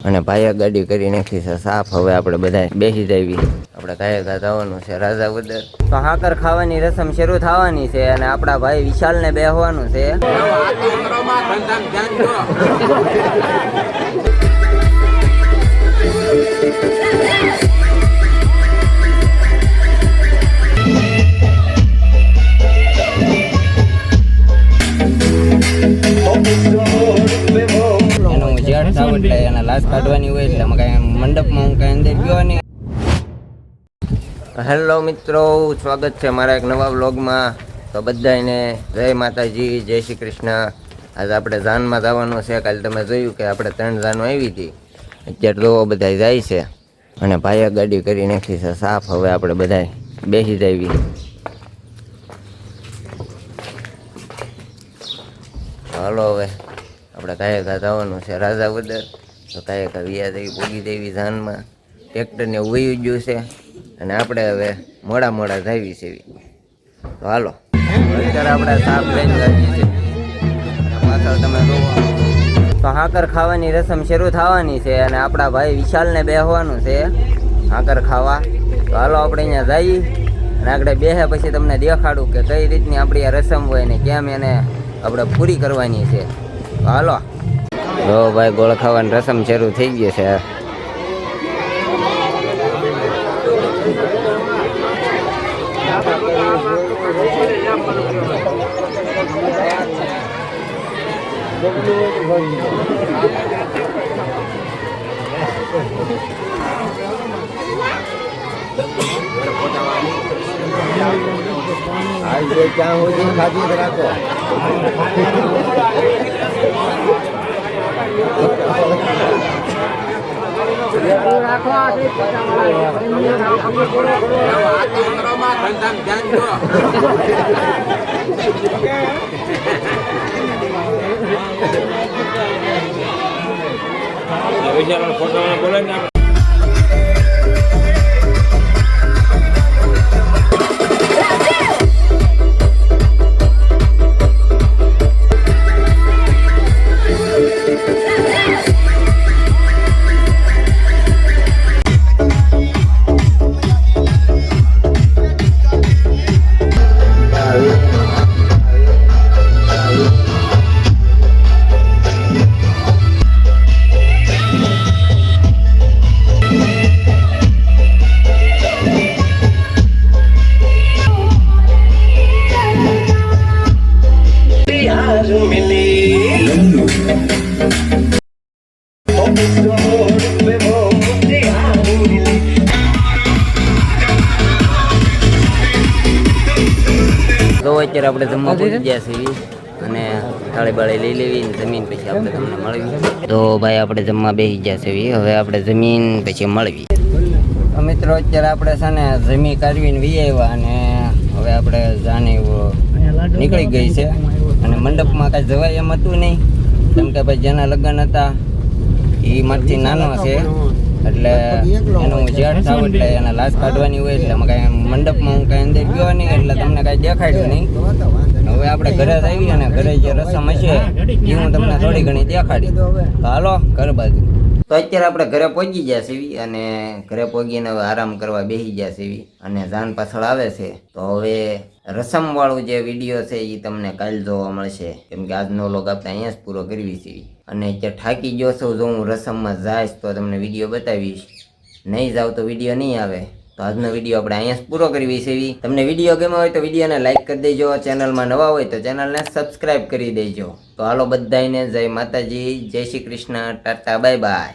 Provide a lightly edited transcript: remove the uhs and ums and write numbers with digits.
અને ભાઈએ ગાડી કરી નાખી છે સાફ. હવે આપણે બધા બેસી જઈએ. આપણે કાંઈ જવાનું છે રાજાવદર. તો હાકર ખાવાની રસમ શરૂ થવાની છે અને આપણા ભાઈ વિશાલને બેહવાનું છે. એટલે એના લાશ કાઢવાની હોય એટલે મંડપમાં હું કઈ અંદર ગયો નહીં. હેલો મિત્રો, સ્વાગત છે મારા એક નવા વ્લોગમાં. તો બધાને જય માતાજી, જય શ્રી કૃષ્ણ. આજે આપણે જાનમાં જવાનું છે. કાલે તમે જોયું કે આપણે 3 જાનો આવી હતી. અત્યારે તો બધા જાય છે અને ભાઈએ ગાડી કરી નાખી છે સાફ. હવે આપણે બધા બેસી જઈએ. હાલો હવે આપણે કાંઈ જવાનું છે રાજાવદર. તો કાંઈ વ્યા દેવી પોગી દેવી જાનમાં. ટ્રેક્ટરને વહી ગયું છે અને આપણે હવે મોડા જાવી છે. તો હાલો અત્યારે આપણે સાફ લઈને જાવીએ છીએ. પાછળ તમે જોવો તો હાકર ખાવાની રસમ શરૂ થવાની છે અને આપણા ભાઈ વિશાલને બેહવાનું છે હાકર ખાવા. તો હાલો આપણે અહીંયા જઈએ અને આપણે બેહે પછી તમને દેખાડું કે કઈ રીતની આપણી આ રસમ હોય ને કેમ એને આપણે પૂરી કરવાની છે. તો હાલો. જો ભાઈ ગોળ ખાવાની રસમ શરૂ થઈ ગઈ છે. આજે ક્યાં સુધી ખાધી રાખો. ફોટો બોલે ને અત્યારે આપણે જમવા પહોંચી ગયા છીએ અને થાળી બાળી લઈ લેવી ને જમીન પછી આપણે તમને મળવી. તો ભાઈ આપણે જમવા બેસી ગયા છીએ. હવે આપણે જમીન પછી મળવી. તો મિત્રો અત્યારે આપણે છે ને જમી કાઢવીને વી આવ્યા અને હવે આપણે જાને નીકળી ગઈ છે અને મંડપમાં કાંઈ જવાય એમ હતું નહીં. કેમ કે ભાઈ જેના લગ્ન હતા એ મારથી નાનો છે એટલે એનું જેઠ થાવ એટલે એના લાશ કાઢવાની હોય એટલે કાંઈ મંડપમાં હું કાંઈ અંદર ગયો નહીં એટલે તમને કાંઈ દેખાડ્યું નહીં. હવે આપણે ઘરે આવી અને ઘરે જે રસમ હશે એ હું તમને થોડી ઘણી દેખાડી. તો હાલો ઘર બાજુ. તો અત્યારે આપણે ઘરે પહોંચી ગયા છીએ અને ઘરે પહોંચીને હવે આરામ કરવા બેસી ગયા છીએ અને જાન પાછળ આવે છે. તો હવે રસમવાળું જે વિડીયો છે એ તમને કાલ જોવા મળશે. કેમ કે આજનો વ્લોગ આપણે અહીંયા જ પૂરો કરવી છીએ અને અત્યારે થાકી ગયો છું. જો હું રસમમાં જઈશ તો તમને વિડીયો બતાવીશ, નહીં જાવ તો વિડીયો નહીં આવે. તો આજનો વિડીયો આપણે અહીંયા જ પૂરો કરવી છે. તમને વિડીયો ગમ્યો હોય તો વિડીયોને લાઇક કરી દેજો. ચેનલમાં નવા હોય તો ચેનલને સબસ્ક્રાઈબ કરી દેજો. તો હાલો બધાને જય માતાજી, જય શ્રી કૃષ્ણ, ટાટા, બાય બાય.